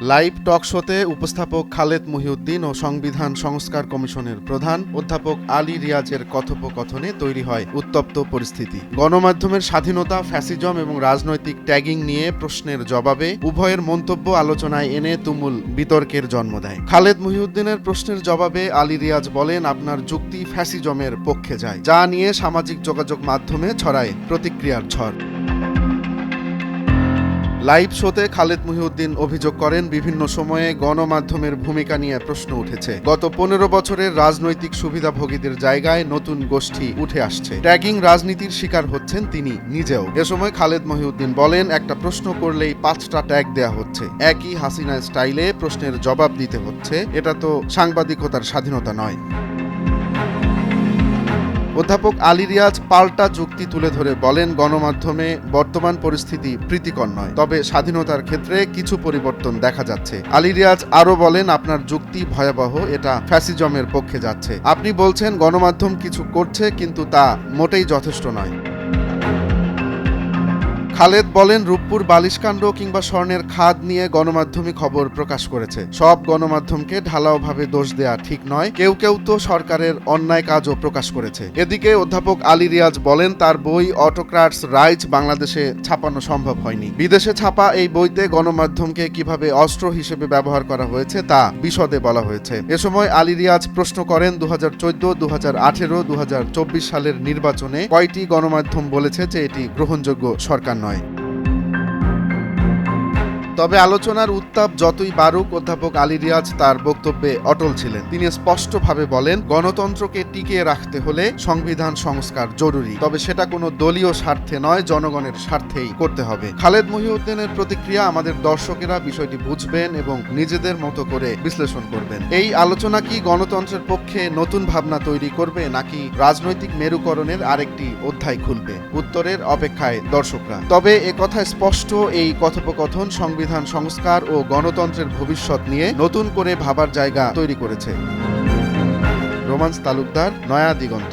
Live টক শোতে উপস্থাপক খালেদ মহিউদ্দিন ও সংবিধান সংস্কার কমিশনের প্রধান অধ্যাপক আলী রিয়াজের কথোপকথনে তৈরি হয় উত্তপ্ত পরিস্থিতি। গণমাধ্যমের স্বাধীনতা, ফ্যাসিজম এবং রাজনৈতিক ট্যাগিং নিয়ে প্রশ্নের জবাবে উভয়ের মন্তব্য আলোচনায় এনে তুমুল বিতর্কের জন্ম দেয়। খালেদ মহিউদ্দিনের প্রশ্নের জবাবে আলী রিয়াজ বলেন, আপনার যুক্তি ফ্যাসিজমের পক্ষে যায়, যা নিয়ে সামাজিক যোগাযোগ মাধ্যমে ছড়ায় প্রতিক্রিয়ার ঝড়। লাইভ শোতে খালেদ মহিউদ্দিন অভিযোগ করেন, বিভিন্ন সময়ে গণমাধ্যমের ভূমিকা নিয়ে প্রশ্ন উঠেছে। গত 15 বছরের রাজনৈতিক সুবিধাভোগীদের জায়গায় নতুন গোষ্ঠী উঠে আসছে। ট্যাগিং রাজনীতির শিকার হচ্ছেন তিনি নিজেও। এ সময় খালেদ মহিউদ্দিন বলেন, একটা প্রশ্ন করলেই 5টা ট্যাগ দেয়া হচ্ছে, একই হাসিনা স্টাইলে প্রশ্নের জবাব দিতে হচ্ছে। এটা তো সাংবাদিকতার স্বাধীনতা নয়। অধ্যাপক আলী রিয়াজ পাল্টা যুক্তি তুলে ধরে বলেন, গণমাধ্যমে বর্তমান পরিস্থিতি প্রীতিকর নয়, তবে স্বাধীনতার ক্ষেত্রে কিছু পরিবর্তন দেখা যাচ্ছে। আলী রিয়াজ আরও বলেন, আপনার যুক্তি ভয়াবহ, এটা ফ্যাসিজমের পক্ষে যাচ্ছে। আপনি বলছেন গণমাধ্যম কিছু করছে, কিন্তু তা মোটেই যথেষ্ট নয়। খালেদ বলেন, রূপপুর বালিশকাণ্ড কিংবা স্বর্ণের খাদ নিয়ে গণমাধ্যমে খবর প্রকাশ করেছে। সব গণমাধ্যমকে ঢালাওভাবে দোষ দেয়া ঠিক নয়, কেউ কেউ তো সরকারের অন্যায় কাজও প্রকাশ করেছে। এদিকে অধ্যাপক আলী রিয়াজ বলেন, তার বই অটোক্র্যাটস রাইজ বাংলাদেশে ছাপানো সম্ভব হয়নি। বিদেশে ছাপা এই বইতে গণমাধ্যমকে কিভাবে অস্ত্র হিসেবে ব্যবহার করা হয়েছে তা বিশদে বলা হয়েছে। এ সময় আলী রিয়াজ প্রশ্ন করেন, 2014, 2018, 2024 সালের নির্বাচনে কয়টি গণমাধ্যম বলেছে যে এটি গ্রহণযোগ্য সরকার নয়? তবে আলোচনার উত্তাপ যতই বাড়ুক, অধ্যাপক আলী রিয়াজ তার বক্তব্যে অটল ছিলেন। তিনি স্পষ্টভাবে বলেন, গণতন্ত্রকে টিকিয়ে রাখতে হলে সংবিধান সংস্কার জরুরি, তবে সেটা কোনো দলীয় স্বার্থে নয়, জনগণের স্বার্থেই করতে হবে। খালেদ মহিউদ্দিনের প্রতিক্রিয়া আমাদের দর্শকেরা বিষয়টি বুঝবেন এবং নিজেদের মতো করে বিশ্লেষণ করবেন। এই আলোচনা কি গণতন্ত্রের পক্ষে নতুন ভাবনা তৈরি করবে, নাকি রাজনৈতিক মেরুকরণের আরেকটি অধ্যায় খুলবে? উত্তরের অপেক্ষায় দর্শকরা। তবে একথা স্পষ্ট, এই কথোপকথন সংবিধান সংস্কার ও গণতন্ত্রের ভবিষ্যৎ নিয়ে নতুন করে ভাবার জায়গা তৈরি করেছে। রোমান্স তালুকদার, নয়া দিগন্ত।